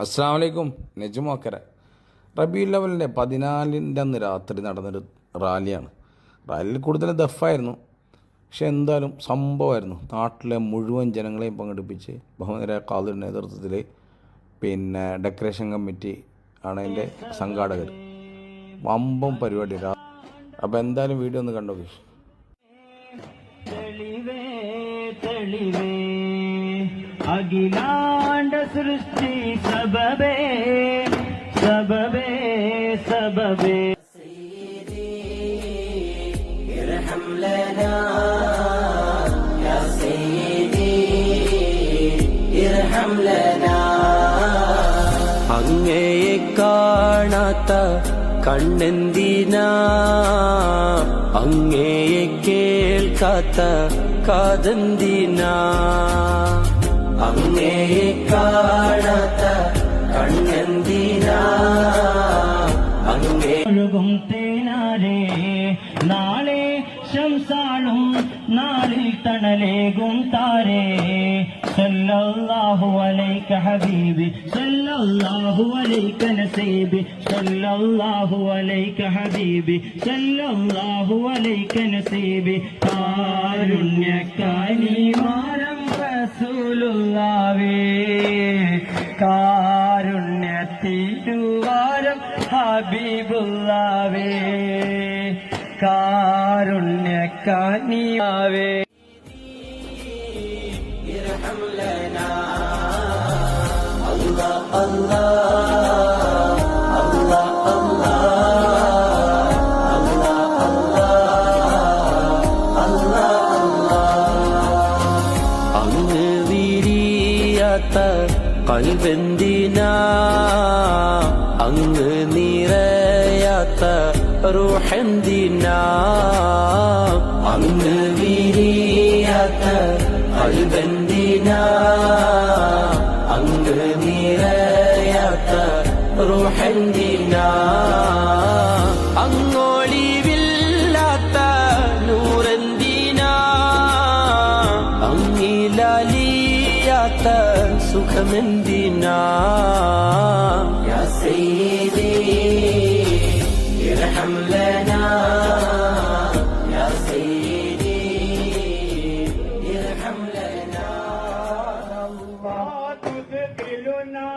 അസ്സലാമു അലൈക്കും. നെജുമോക്കര റബീഉൽ അവലിൻ്റെ 14-ൻ്റെ അന്ന് രാത്രി നടന്നൊരു റാലിയാണ്. റാലിയിൽ കൂടുതൽ ദഫായിരുന്നു, പക്ഷെ എന്തായാലും സംഭവമായിരുന്നു. നാട്ടിലെ മുഴുവൻ ജനങ്ങളെയും പങ്കെടുപ്പിച്ച് ബഹുമാനരായ ഖാദിയുടെ നേതൃത്വത്തിൽ ഡെക്കറേഷൻ കമ്മിറ്റി ആണ് അതിൻ്റെ സംഘാടകർ. വമ്പം പരിപാടി. അപ്പോൾ എന്തായാലും വീഡിയോ ഒന്ന് കണ്ടോ. അഖിലാണ്ട സൃഷ്ടി സബബേ സബബേ സബബേ ഇർഹം ലനാ യാ സയ്യിദി ഇർഹം ലനാ. അങ്ങയെ കാണാത്ത കണ്ണെന്തിനാ, അങ്ങയെ കേൾക്കാത്ത കാതെന്തിനാ, അങ്ങയെ കാണാത്ത കണ്ണെന്തിനാ, അങ്ങേ ഒഴുകും തേനാരേ നാളെ ശംസാളും നാളിൽ തണലേകും താരേ. സല്ലല്ലാഹു അലൈക ഹബീബി സല്ലല്ലാഹു അലൈക നസീബി സല്ലല്ലാഹു അലൈക ഹബീബി സല്ലല്ലാഹു അലൈക നസീബി. കാരുണ്യക്കാനിമാരം റസൂലുള്ളാഹി, കാരുണ്യത്തിരുവാരം ഹബീബുള്ളാഹി, കാരുണ്യക്കാനിയാവേ ഇർഹം ലനാ. അല്ലാഹ് അല്ലാഹ് അല്ലാഹ് അല്ലാഹ് അല്ലാഹ് അല്ലാഹ്. അങ്ങ് വിരിയാത്ത ഖൽബെന്തിനാ, അങ്ങ് നിറയാത്ത റൂഹെന്തിനാ, അങ്ങ് വിരിയാത്ത ഖൽബെന്തിനാ, അങ്ങ് നിറയാത്ത റൂഹെന്തിനാ, അങ്ങൊളിവില്ലാത്ത നൂറെന്തിനാ, അങ്ങിലലിയാത്ത സുഖമെന്തിനാ. യാ സയ്യിദി ഇർഹം ലനാ യാ സയ്യിദി ഇർഹം ലനാ. അല്ലാഹു തുദ്ഖിലുനാ